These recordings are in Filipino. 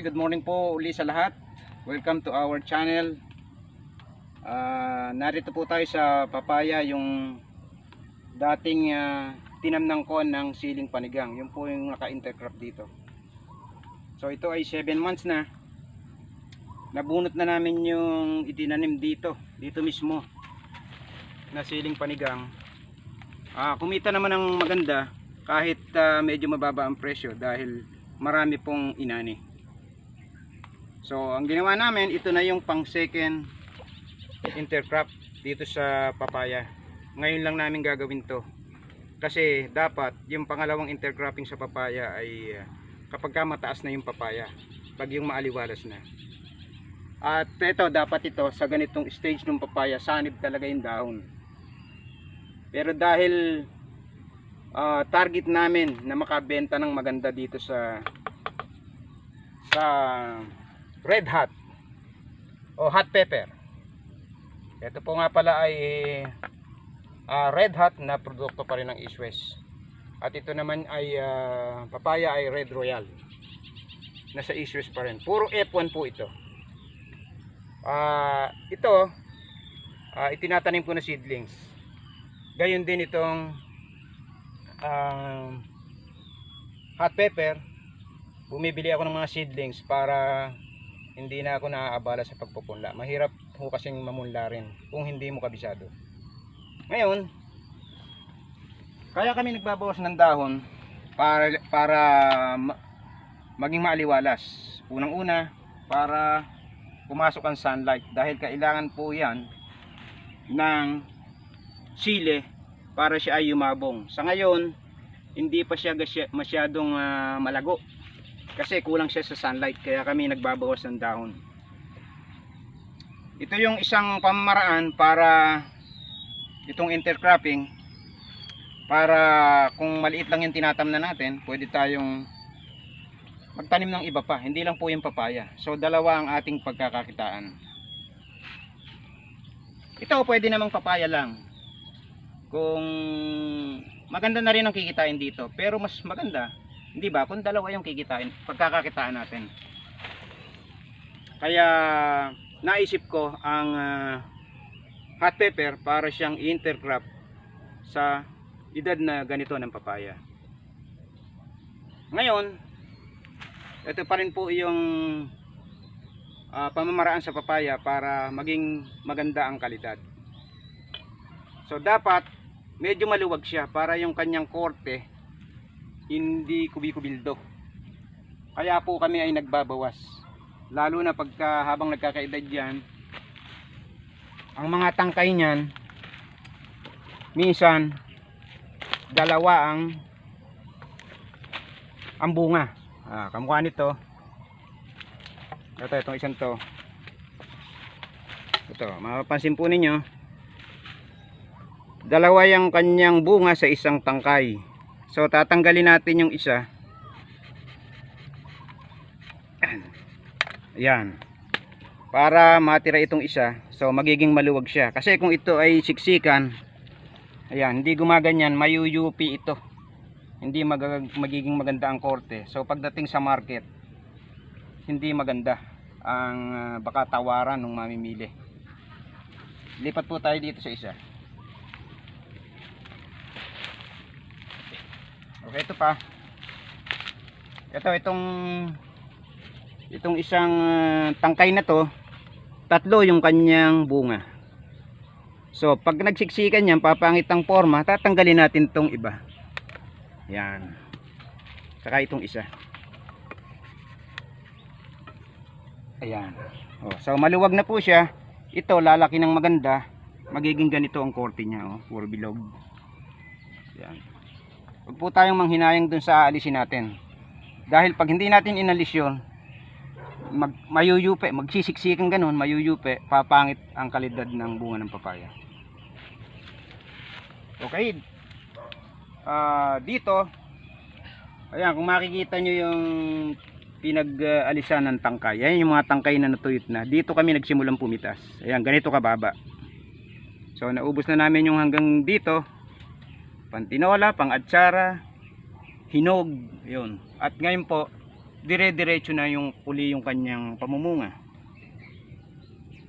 Okay, good morning po uli sa lahat. Welcome to our channel. Narito po tayo sa papaya, yung dating tinamnang ko ng siling panigang. Yun po yung naka-intercrop dito. So ito ay 7 months na. Nabunot na namin yung itinanim dito mismo na siling panigang. Kumita naman ng maganda kahit medyo mababa ang presyo dahil marami pong inani. So ang ginawa namin, ito na yung pang second intercrop dito sa papaya. Ngayon lang namin gagawin to kasi dapat yung pangalawang intercropping sa papaya ay kapag mataas na yung papaya, pag yung maaliwalas na. At ito, dapat ito sa ganitong stage ng papaya, sanib talaga yung dahon. Pero dahil target namin na makabenta ng maganda dito sa red hot o hot pepper. Ito po nga pala ay red hot na produkto pa rin ng East West. At ito naman ay papaya ay red royal. Nasa East West pa rin. Puro F1 po ito. Itinatanim ko na seedlings. Gayon din itong hot pepper. Bumibili ako ng mga seedlings para hindi na ako naaabala sa pagpupunla. Mahirap ho kasing mamunla rin kung hindi mo kabisado. Ngayon, kaya kami nagbabawas ng dahon para maging maaliwalas. Unang-una, para pumasok ang sunlight dahil kailangan po yan ng sile para siya ay yumabong. Sa ngayon, hindi pa siya masyadong malago kasi kulang siya sa sunlight, kaya kami nagbabawas ng dahon. Ito yung isang pamamaraan para itong intercropping, para kung maliit lang yung tinatamnan natin, pwede tayong magtanim ng iba pa, hindi lang po yung papaya. So dalawa ang ating pagkakakitaan. Ito pwede namang papaya lang, kung maganda na rin ang kikitain dito, pero mas maganda, hindi ba, kung dalawa yung pagkakakitaan natin. Kaya naisip ko ang hot pepper para siyang intercrop sa edad na ganito ng papaya. Ngayon, ito pa rin po yung pamamaraan sa papaya para maging maganda ang kalidad. So dapat medyo maluwag siya para yung kanyang korte hindi kubi-kubildo. Kaya po kami ay nagbabawas, lalo na pagka habang nagkakaedad yan, ang mga tangkay niyan minsan dalawa ang bunga. Kamukha nito, itong isang to, ito mapapansin po ninyo, dalawa yung kanyang bunga sa isang tangkay. So tatanggalin natin yung isa. Ayan. Para matira itong isa. So magiging maluwag siya. Kasi kung ito ay siksikan, ayan, hindi gumaganyan, mayuyupi ito. Hindi magiging maganda ang korte. So pagdating sa market, hindi maganda ang baka tawaran ng mamimili. Lipat po tayo dito sa isa. Okay, ito pa. Itong isang tangkay na to, tatlo yung kanyang bunga. So pag nagsiksikan yan, papangit ang forma, tatanggalin natin tong iba. Yan. Saka itong isa. Ayan. So maluwag na po siya. Ito lalaki ng maganda. Magiging ganito ang korte niya, puro bilog. Yan. Huwag po tayong manghinayang dun sa aalisin natin. Dahil pag hindi natin inalis yun, mayuyupe, magsisiksikan ganun, mayuyupe, papangit ang kalidad ng bunga ng papaya. Okay. Dito, ayan, kung makikita nyo yung pinag-alisan ng tangkay, ayan yung mga tangkay na natuyot na. Dito kami nagsimulang pumitas. Ayan, ganito kababa. So naubos na namin yung hanggang dito. Pantinola, pang-atsara, hinog, yun. At ngayon po, dire-diretso na yung puli yung kanyang pamumunga.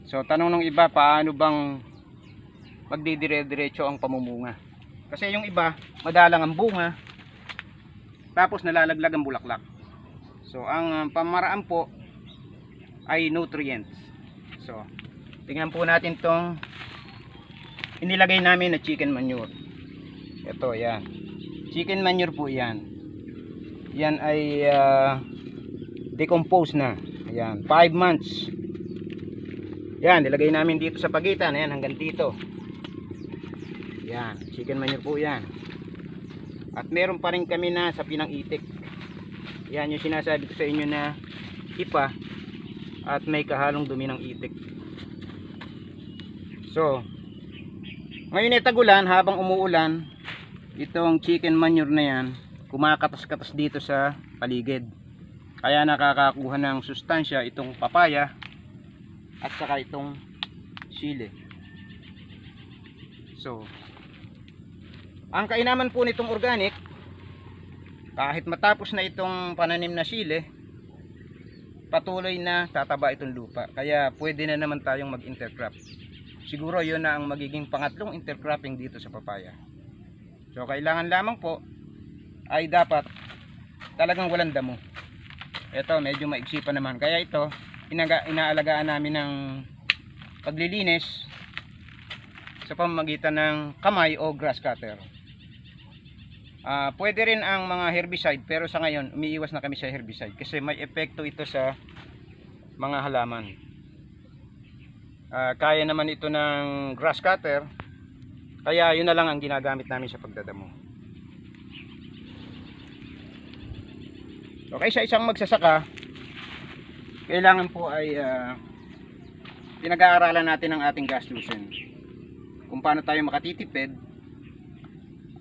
So tanong ng iba, paano bang magdidire-diretso ang pamumunga? Kasi yung iba, madalang ang bunga, tapos nalalaglag ang bulaklak. So ang pamaraan po ay nutrients. So tingnan po natin tong inilagay namin na chicken manure. Ito, yan. Chicken manure po yan. Yan ay decompose na. Ayan, 5 months. Yan, nilagay namin dito sa pagitan. Ayan, hanggang dito. Yan, chicken manure po yan. At meron pa rin kami na sa pinang-itik. Yan yung sinasabi ko sa inyo na ipa at may kahalong dumi ng itik. So ngayon ay tagulan, habang umuulan, itong chicken manure na yan kumakatas-katas dito sa paligid, kaya nakakakuha ng sustansya itong papaya at saka itong sili. So ang kainaman po nitong organic, kahit matapos na itong pananim na sili, patuloy na tataba itong lupa, kaya pwede na naman tayong mag-intercrop. Siguro yun na ang magiging pangatlong intercropping dito sa papaya. So kailangan lamang po ay dapat talagang walang damo. Ito medyo maigsi pa naman, kaya ito inaalagaan namin ng paglilinis sa pamamagitan ng kamay o grass cutter. Pwede rin ang mga herbicide, pero sa ngayon umiiwas na kami sa herbicide kasi may epekto ito sa mga halaman. Kaya naman ito ng grass cutter, kaya yun na lang ang ginagamit namin sa pagdadamo. Okay, sa isang magsasaka, kailangan po ay pinag-aaralan natin ang ating gastusin, kung paano tayo makatitipid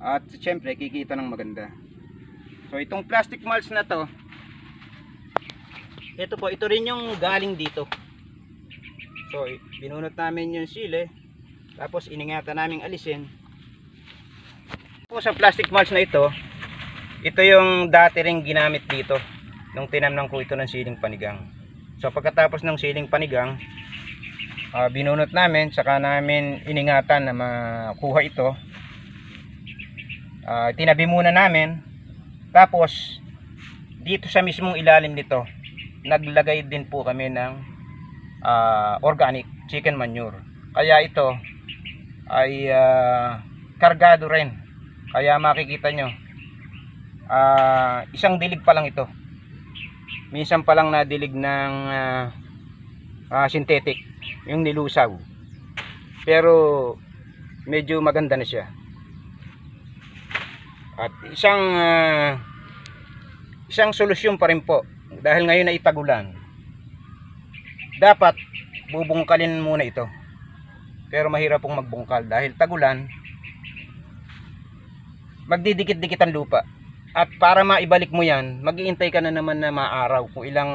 at syempre kikita ng maganda. So itong plastic mulch na to, ito rin yung galing dito. So binunot namin yung sili, tapos iningatan naming alisin. Po sa plastic mulch na ito yung dati ring ginamit dito nung tinamnan ko ito ng siling panigang. So pagkatapos ng siling panigang, binunot namin, saka namin iningatan na makuha ito. Tinabi muna namin, tapos dito sa mismong ilalim nito naglagay din po kami ng organic chicken manure. Kaya ito ay kargado rin, kaya makikita nyo isang dilig pa lang ito. Minsan pa lang nadilig ng synthetic, yung nilusaw, pero medyo maganda na siya. At isang solusyon pa rin po, dahil ngayon ay tagulan, dapat bubungkalin muna ito, pero mahirap pong magbungkal dahil tagulan, magdidikit-dikit ang lupa. At para maibalik mo yan, mag-iintay ka na naman na maaraw, kung ilang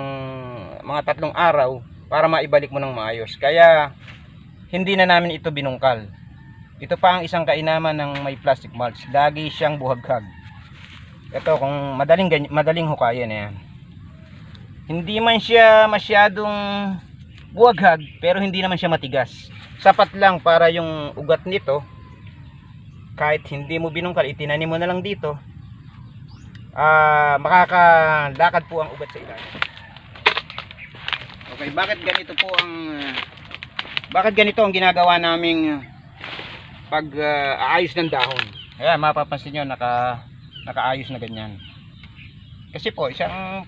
mga 3 araw para maibalik mo ng maayos. Kaya hindi na namin ito binungkal. Ito pa ang isang kainaman ng may plastic mulch, lagi siyang buhaghag. Ito, kung madaling hukayin na yan, hindi man siya masyadong buhaghag, pero hindi naman siya matigas. Sapat lang para yung ugat nito, kahit hindi mo binungkal, itinanim mo na lang dito, makakalakad po ang ugat sa ilalim. Okay, bakit ganito ang ginagawa naming pag-aayos ng dahon? Ayan, mapapansin nyo, nakaayos na ganyan. Kasi po, isang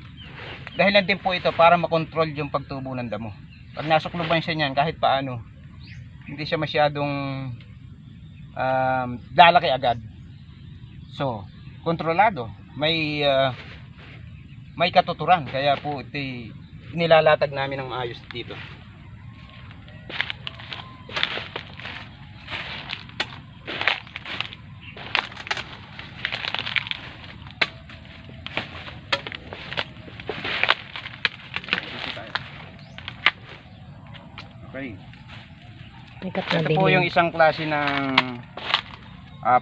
dahilan din po ito para makontrol yung pagtubo ng damo. Pag nasukluban siya niyan, kahit paano, hindi siya masyadong lalaki agad. So, kontrolado. May katuturan, kaya po ito nilalatag namin ng maayos dito. Okay. Ito po yung isang klase ng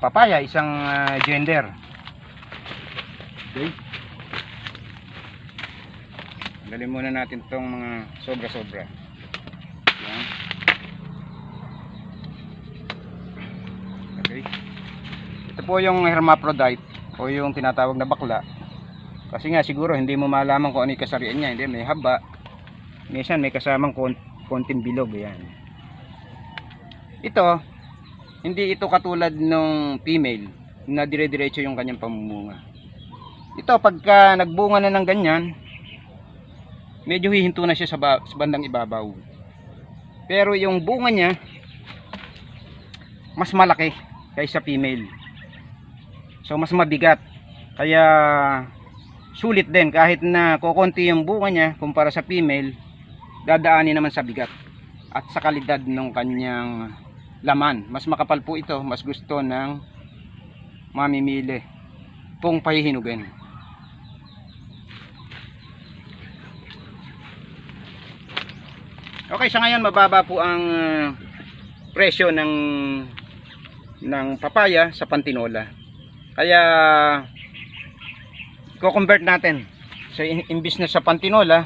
papaya, isang gender. Okay. Tanggalin muna natin itong mga sobra-sobra. Yan. Okay. Ito po yung hermaphrodite o yung tinatawag na bakla. Kasi nga siguro hindi mo malaman kung ano yung kasarian niya. Hindi, may haba. Minsan may kasamang konting bilog. Yan. Ito, hindi ito katulad ng female na dire-diretso yung kanyang pamumunga. Ito, pagka nagbunga na ng ganyan, medyo hihinto na siya sa bandang ibabaw. Pero yung bunga niya, mas malaki kaysa female. So, mas mabigat. Kaya, sulit din. Kahit na kukunti yung bunga niya, kumpara sa female, dadaanin naman sa bigat. At sa kalidad ng kanyang laman. Mas makapal po ito. Mas gusto ng mamimili kung pahihinugin. Okay, sa ngayon mababa po ang presyo ng papaya sa Pantinola. Kaya i-convert natin. So imbis na sa Pantinola,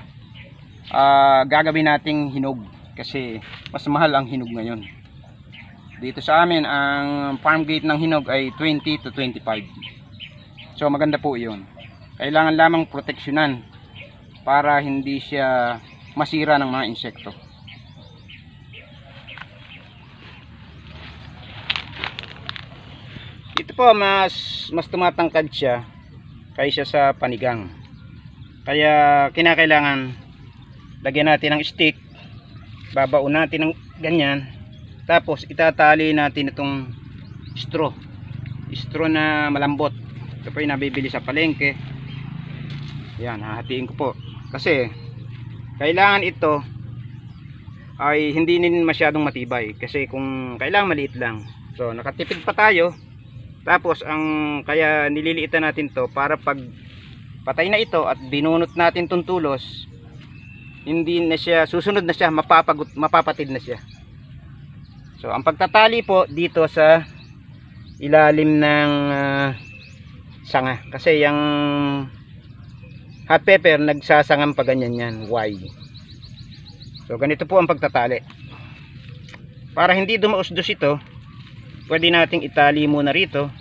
gagawin nating hinog kasi mas mahal ang hinog ngayon. Dito sa amin ang farm gate ng hinog ay 20 to 25. So maganda po 'yun. Kailangan lamang proteksyonan para hindi siya masira ng mga insekto. Ito po mas tumatangkad siya kaysa sa panigang. Kaya kinakailangan lagyan natin ng stick, babaon natin ng ganyan, tapos itatali natin itong straw na malambot. Ito po yung nabibili sa palengke. Yan, hahatiin ko po kasi kailangan ito ay hindi din masyadong matibay kasi kung kailangan maliit lang. So nakatipid pa tayo. Tapos kaya nililiitan natin to para pag patay na ito at binunot natin tong tulos, hindi na siya susunod na siya, mapapatid na siya. So ang pagtatali po dito sa ilalim ng sanga kasi yung hot pepper nagsasangam pa ganyan yan. Why? So ganito po ang pagtatali. Para hindi dumausdos ito, pwede nating itali muna rito.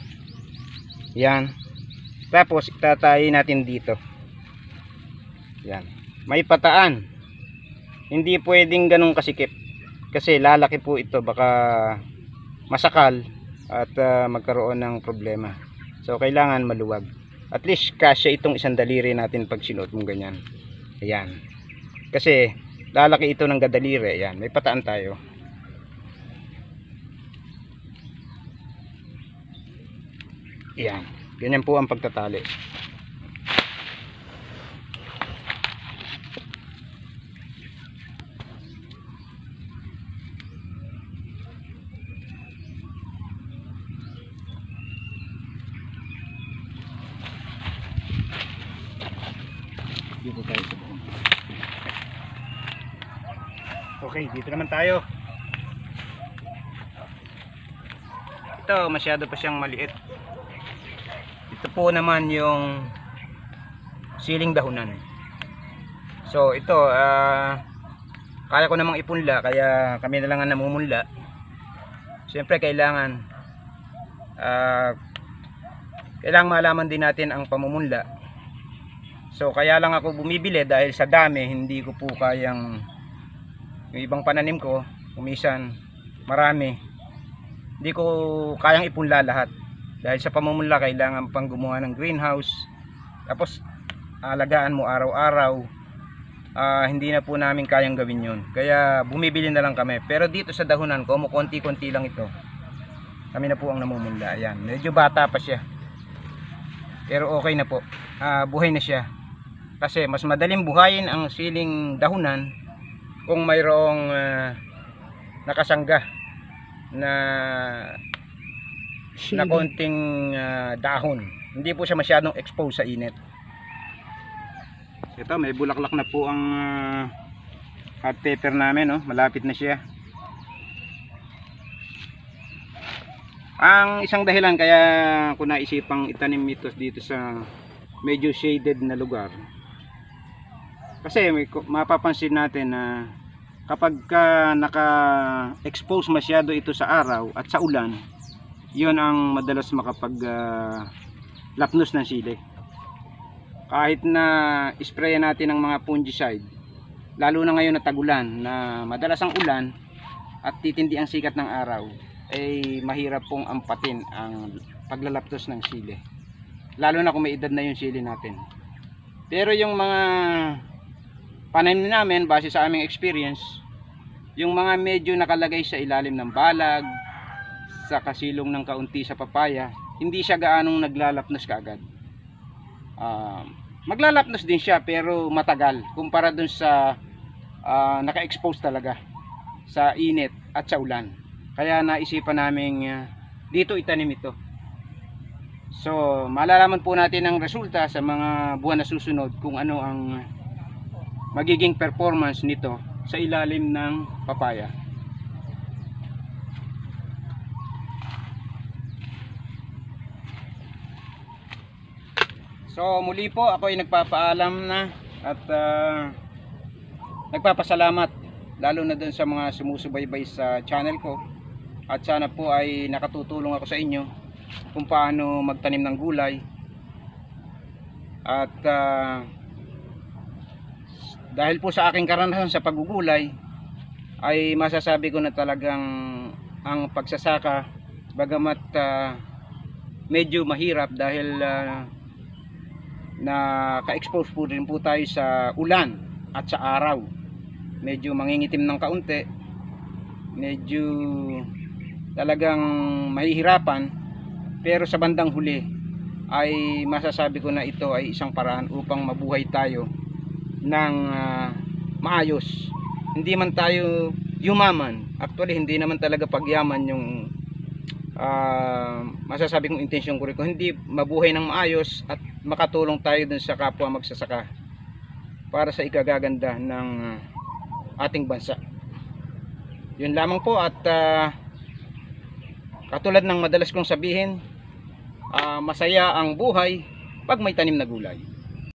Yan. Tapos itatali natin dito. Yan. May pataan. Hindi pwedeng ganun kasikip. Kasi lalaki po ito. Baka masakal at magkaroon ng problema. So kailangan maluwag. At least kasya itong isang daliri natin pag sinuot mong ganyan. Ayan. Kasi lalaki ito ng gadaliri. Ayan. May pataan tayo. Yan, ganyan po ang pagtatali. Dito tayo sa buong. Okay, dito naman tayo. Ito, masyado pa siyang maliit. Ito po naman yung siling dahunan. So ito kaya ko namang ipunla, kaya kami na lang ang namumunla. Siyempre kailangan malaman din natin ang pamumunla. So kaya lang ako bumibili dahil sa dami, hindi ko po kayang yung ibang pananim ko, kumisan marami. Hindi ko kayang ipunla lahat. Dahil sa pamumula kailangan pang gumawa ng greenhouse. Tapos alagaan mo araw-araw. Hindi na po namin kayang gawin yun. Kaya bumibili na lang kami. Pero dito sa dahunan ko, konti-konti lang ito. Kami na po ang namumula. Ayan. Medyo bata pa siya. Pero okay na po. Buhay na siya. Kasi mas madaling buhayin ang siling dahunan kung mayroong nakasangga na konting dahon. Hindi po siya masyadong exposed sa init. Ito, may bulaklak na po ang hot pepper namin, no? Malapit na siya. Ang isang dahilan kaya ko naisipang itanim ito dito sa medyo shaded na lugar Kasi mapapansin natin na kapag ka naka-expose masyado ito sa araw at sa ulan, yon ang madalas lapnos ng sili. Kahit na isprayan natin ng mga fungicide, lalo na ngayon na tag-ulan, na madalas ang ulan at titindi ang sikat ng araw, ay mahirap pong ampatin ang paglalaptos ng sili, lalo na kung may edad na yung sili natin. Pero yung mga pananim namin, base sa aming experience, yung mga medyo nakalagay sa ilalim ng balag, sa kasilong ng kaunti sa papaya, hindi siya gaanong naglalapnos kaagad. Maglalapnos din siya pero matagal kumpara dun sa naka-expose talaga sa init at sa ulan. Kaya naisipan namin dito itanim ito. So malalaman po natin ang resulta sa mga buwan na susunod kung ano ang magiging performance nito sa ilalim ng papaya. So muli po ako ay nagpapaalam na at nagpapasalamat lalo na dun sa mga sumusubaybay sa channel ko, at sana po ay nakatutulong ako sa inyo kung paano magtanim ng gulay. At dahil po sa aking karanasan sa paggugulay, ay masasabi ko na talagang ang pagsasaka, bagamat medyo mahirap dahil ka-expose po rin po tayo sa ulan at sa araw, medyo mangingitim ng kaunti, medyo talagang mahihirapan, pero sa bandang huli ay masasabi ko na ito ay isang paraan upang mabuhay tayo ng maayos. Hindi man tayo yumaman, actually hindi naman talaga pagyaman yung masasabi kong intensyon ko rin, hindi mabuhay ng maayos at makatulong tayo dun sa kapwa magsasaka para sa ikagaganda ng ating bansa. Yun lamang po, at katulad ng madalas kong sabihin, masaya ang buhay pag may tanim na gulay.